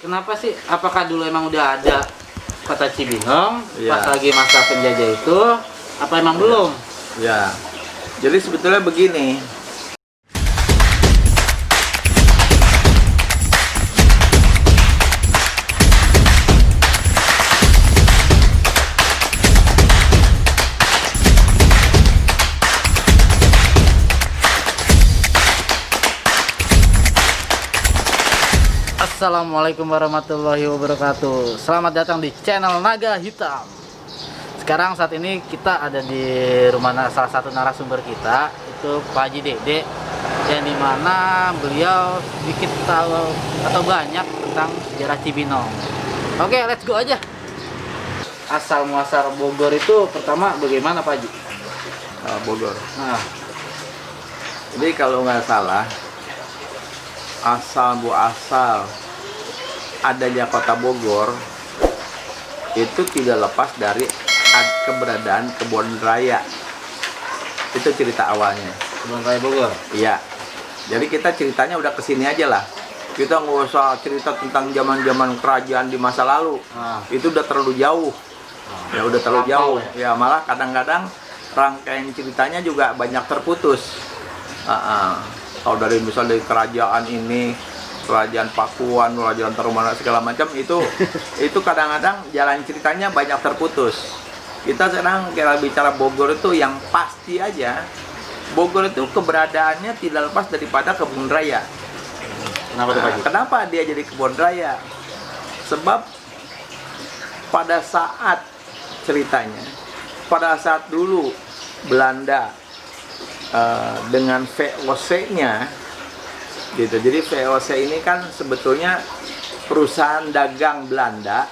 Kenapa sih? Apakah dulu emang udah ada kota Cibinong Iya. pas lagi masa penjajah itu? Apa emang belum? Ya, jadi sebetulnya begini. Assalamualaikum warahmatullahi wabarakatuh. Selamat datang di channel Naga Hitam. Sekarang saat ini kita ada di rumah salah satu narasumber kita, itu Pak Haji Dede, yang dimana beliau sedikit tahu atau banyak tentang sejarah Cibinong. Oke, let's go aja. Asal muasal Bogor itu pertama bagaimana Pak Haji? Bogor. Nah, Jadi kalau nggak salah, asal adanya kota Bogor itu tidak lepas dari keberadaan kebun raya. Itu cerita awalnya. Kebun Raya Bogor. Iya. Jadi kita ceritanya udah kesini aja lah. Kita nggak usah cerita tentang zaman-zaman kerajaan di masa lalu. Nah, Itu udah terlalu jauh. Ya udah terlalu Lampau jauh. ya? Ya malah kadang-kadang rangkaian ceritanya juga banyak terputus. Kalau dari misal dari kerajaan ini, kerajaan Pakuan, kerajaan Tarumana segala macam itu kadang-kadang jalan ceritanya banyak terputus. Kita sekarang kira bicara Bogor itu yang pasti aja. Bogor itu keberadaannya tidak lepas daripada kebun raya. kenapa tuh Pak Haji? Kenapa dia jadi kebun raya? Sebab pada saat ceritanya, pada saat dulu Belanda dengan VOC-nya gitu. Jadi VOC ini kan sebetulnya perusahaan dagang Belanda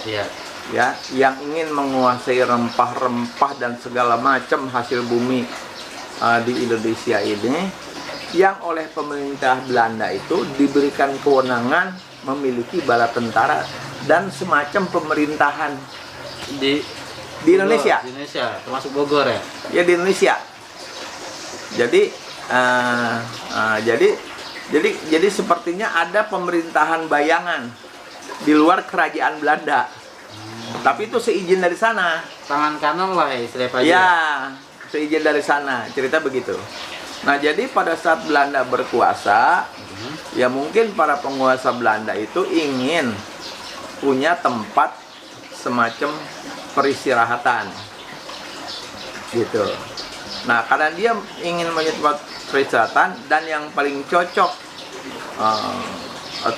Iya. ya yang ingin menguasai rempah-rempah dan segala macam hasil bumi di Indonesia ini, yang oleh pemerintah Belanda itu diberikan kewenangan memiliki bala tentara dan semacam pemerintahan Di Indonesia. Di Indonesia, termasuk Bogor ya. Ya di Indonesia. Jadi jadi sepertinya ada pemerintahan bayangan di luar kerajaan Belanda. Tapi itu seizin dari sana. Tangan kanan lah ya istilah Pak Haji. Ya, seizin dari sana. Cerita begitu. Nah, jadi pada saat Belanda berkuasa, ya mungkin para penguasa Belanda itu ingin punya tempat semacam peristirahatan. Gitu. Nah, karena dia ingin punya tempat peristirahatan dan yang paling cocok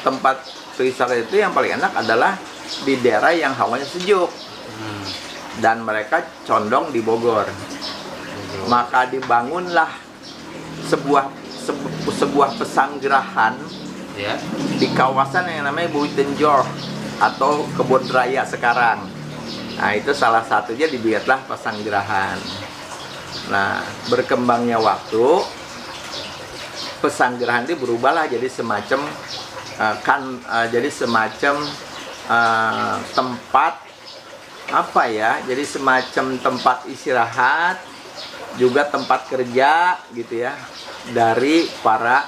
tempat peristirahatan itu yang paling enak adalah di daerah yang hawanya sejuk. Dan mereka condong di Bogor. Maka dibangunlah sebuah pesanggerahan Ya. di kawasan yang namanya Buitenjorg atau Kebun Raya sekarang. Nah, itu salah satunya dibuatlah pesanggerahan. Nah, berkembangnya waktu, pesanggerahan ini berubahlah jadi semacam tempat apa ya? Jadi semacam tempat istirahat, juga tempat kerja gitu ya dari para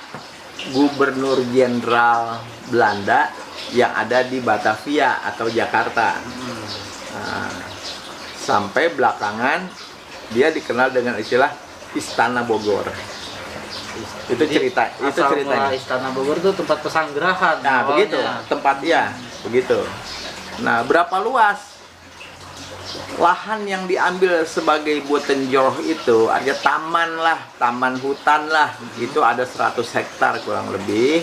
gubernur jenderal Belanda yang ada di Batavia atau Jakarta. Nah, sampai belakangan dia dikenal dengan istilah Istana Bogor. Itu cerita, itu Asal ceritanya. mula Istana Bogor itu tempat pesanggerahan. Nah, awalnya. begitu tempatnya, begitu. Nah, berapa luas lahan yang diambil sebagai Buitenjorg itu? Ada taman lah, taman hutan lah, itu ada 100 hektar kurang lebih.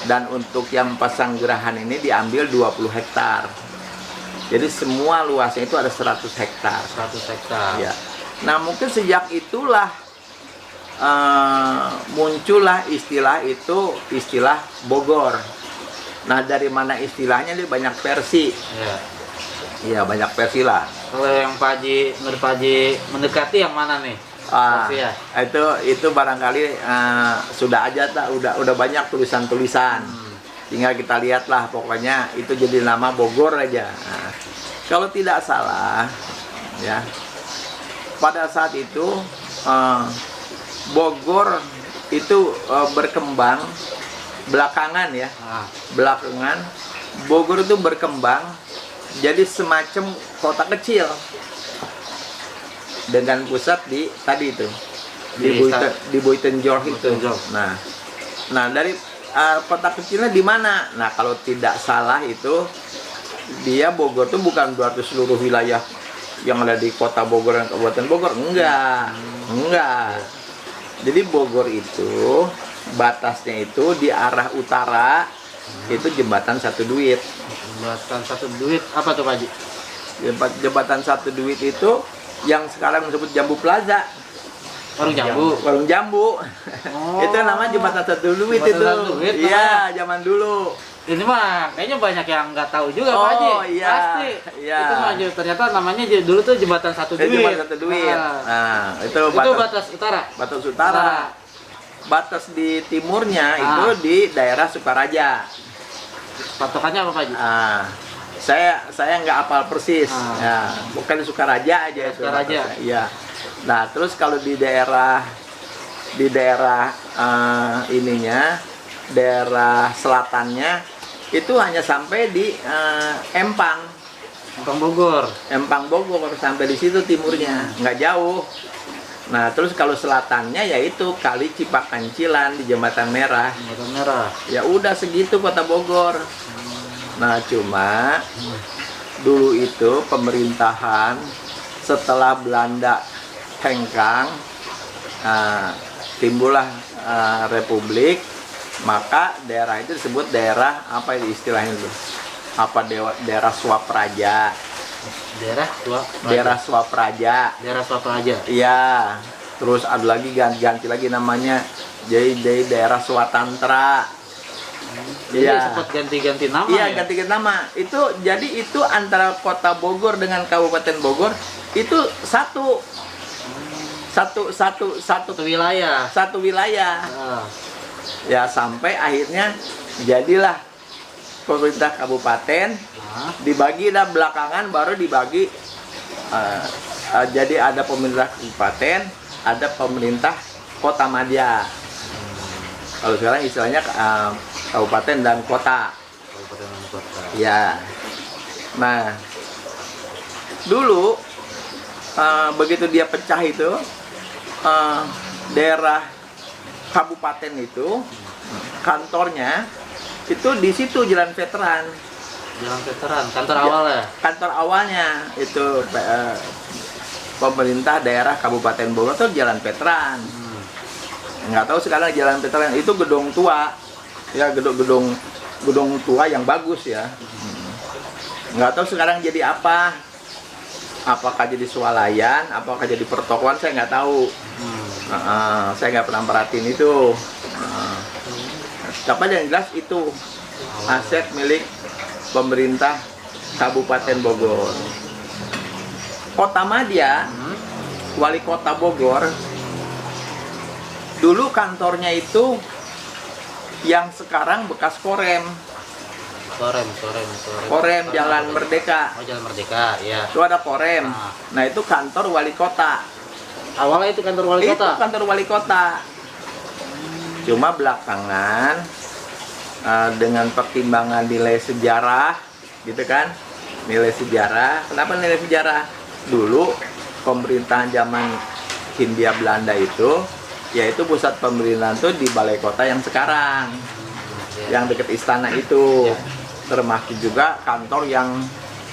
Dan untuk yang pesanggerahan ini diambil 20 hektar. Jadi semua luasnya itu ada 100 hektar. 100 hektar. Ya. Nah, mungkin sejak itulah muncullah istilah itu, istilah Bogor. Nah, dari mana istilahnya? Dia banyak versi. Ya. Iya, banyak versi lah. Kalau yang Pak Haji, menurut Pak Haji mendekati yang mana nih? Versi ya? Itu barangkali sudah aja udah banyak tulisan-tulisan. Tinggal kita lihatlah, pokoknya itu jadi nama Bogor aja. Nah, kalau tidak salah ya, pada saat itu Bogor itu berkembang belakangan ya, belakangan Bogor itu berkembang jadi semacam kota kecil dengan pusat di tadi itu di Boytenjorg itu. Boytenjorg. Nah dari kota kecilnya di mana? Nah kalau tidak salah itu dia Bogor tuh bukan berarti seluruh wilayah yang ada di kota Bogor dan Kabupaten Bogor, enggak. Jadi Bogor itu batasnya itu di arah utara itu jembatan Satu Duit. Jembatan Satu Duit apa tuh Pak Haji? Jembatan Satu Duit itu yang sekarang disebut Jambu Plaza. Warung Jambu. Oh. Itu namanya Jembatan Satu Duit Jembatan itu. Satu Duit, Iya, zaman dulu. Ini mah kayaknya banyak yang nggak tahu juga Pak Haji. Iya. Pasti. Iya. Itu mah ternyata namanya dulu tuh Jembatan Satu Duit. Jembatan Satu Duit. Nah, itu batas utara. Batas utara. Batas di timurnya itu di daerah Sukaraja. Patokannya apa Pak Haji? Saya nggak hafal persis. Ya, bukan di Sukaraja aja itu. Sukaraja. Iya. Nah, terus kalau di daerah ininya, daerah selatannya itu hanya sampai di Empang Bogor. Empang Bogor sampai di situ timurnya, nggak jauh. Nah, terus kalau selatannya yaitu Kali Cipakancilan di Jembatan Merah. Jembatan Merah. Ya udah segitu kota Bogor. Nah, cuma dulu itu pemerintahan setelah Belanda hengkang, timbullah Republik, maka daerah itu disebut daerah apa itu istilahnya itu? Daerah Swapraja. Daerah Swapraja. Iya. Terus ada lagi ganti lagi namanya jadi daerah Swatantra. Jadi sempat ganti-ganti nama. Iya, ya? ganti-ganti nama. Itu antara kota Bogor dengan Kabupaten Bogor itu satu wilayah. Satu wilayah. Ya sampai akhirnya jadilah pemerintah kabupaten, dibagi dah belakangan baru dibagi jadi ada pemerintah kabupaten, ada pemerintah kota madya. Kalau sekarang istilahnya kabupaten dan kota. Ya. Nah, dulu begitu dia pecah itu daerah kabupaten itu kantornya itu di situ Jalan Veteran. Kantor awalnya. Kantor awalnya itu pemerintah daerah Kabupaten Bogor tuh Jalan Veteran. Nggak tahu sekarang Jalan Veteran itu gedung tua, ya gedung tua yang bagus ya. Nggak tahu sekarang jadi apa. Apakah jadi swalayan, apakah jadi pertokoan, saya nggak tahu. Saya nggak pernah perhatiin itu. Tapi yang jelas itu aset milik pemerintah Kabupaten Bogor. Kota Madya, wali kota Bogor, dulu kantornya itu yang sekarang bekas Korem. Korem Jalan Merdeka. Oh, Jalan Merdeka, ya. Itu ada Korem. Nah, itu kantor wali kota. Awalnya itu kantor wali kota. Itu kantor wali kota. Cuma belakangan dengan pertimbangan nilai sejarah, gitu kan? Nilai sejarah. Kenapa nilai sejarah? Dulu pemerintahan zaman Hindia Belanda itu, yaitu pusat pemerintahan itu di balai kota yang sekarang, yang dekat istana itu. Termasuk juga kantor yang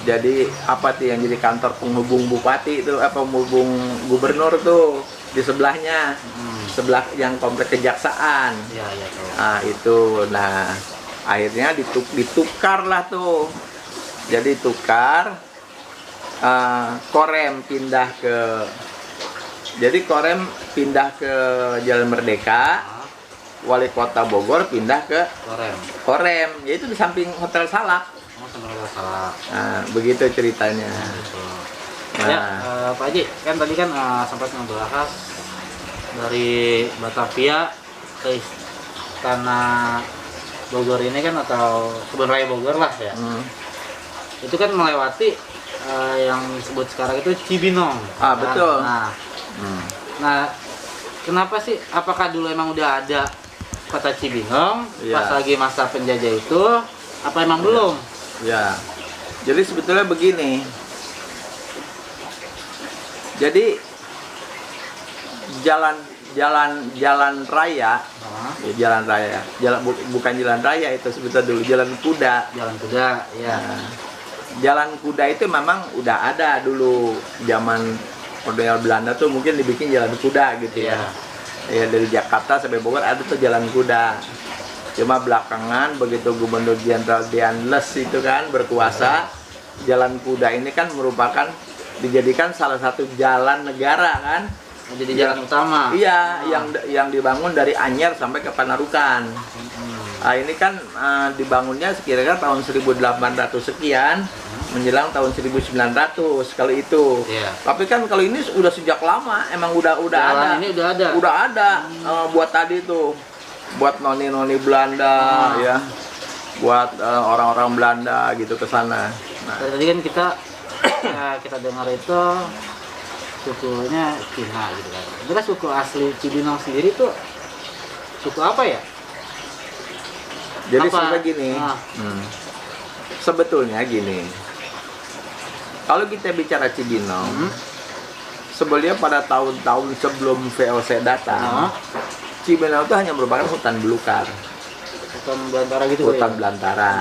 jadi apa tuh, yang jadi kantor penghubung bupati itu, penghubung gubernur tuh di sebelahnya, sebelah yang komplek kejaksaan. Nah itu, nah akhirnya ditukar lah tuh, jadi tukar. Korem pindah ke, jadi Korem pindah ke Jalan Merdeka, wali kota Bogor pindah ke Korem, yaitu di samping Hotel Salak. Nah, begitu ceritanya. Pak Haji, kan tadi kan sempat membahas dari Batavia ke Istana Bogor ini kan, atau Kebun Raya Bogor lah ya. Itu kan melewati yang disebut sekarang itu Cibinong. Betul. Nah, kenapa sih? Apakah dulu emang udah ada kota Cibinong pas lagi masa penjajah itu, Apa emang belum? Ya. Jadi sebetulnya begini. Jadi jalan raya, ya, jalan raya, bukan jalan raya itu sebetulnya dulu jalan kuda. Jalan kuda, ya. Nah, jalan kuda itu memang udah ada dulu zaman model Belanda tuh mungkin dibikin jalan kuda gitu ya. Ya dari Jakarta sampai Bogor ada tuh jalan kuda. Cuma belakangan begitu Gubernur Jenderal Dean Les itu kan berkuasa, jalan kuda ini kan merupakan dijadikan salah satu jalan negara kan. Jadi jalan utama. Iya, yang dibangun dari Anyer sampai ke Panarukan. Nah, ini kan dibangunnya sekira-kira tahun 1800 sekian menjelang tahun 1900 kalau itu. Iya. Tapi kan kalau ini udah sejak lama, emang udah Jalan ada. ini udah ada. Udah ada buat tadi tuh, buat noni-noni Belanda ya, buat orang-orang Belanda gitu ke sana. Nah, Tadi kan kita kita dengar itu sukunya Cina gitu kan. Itu kan suku asli Cibinong sendiri tuh suku apa ya? jadi Apa? sebenarnya gini, sebetulnya gini, kalau kita bicara Cibinong, sebelumnya pada tahun-tahun sebelum VOC datang, Cibinong itu hanya merupakan hutan belukar, Hutan belantara gitu. hutan ya? belantara.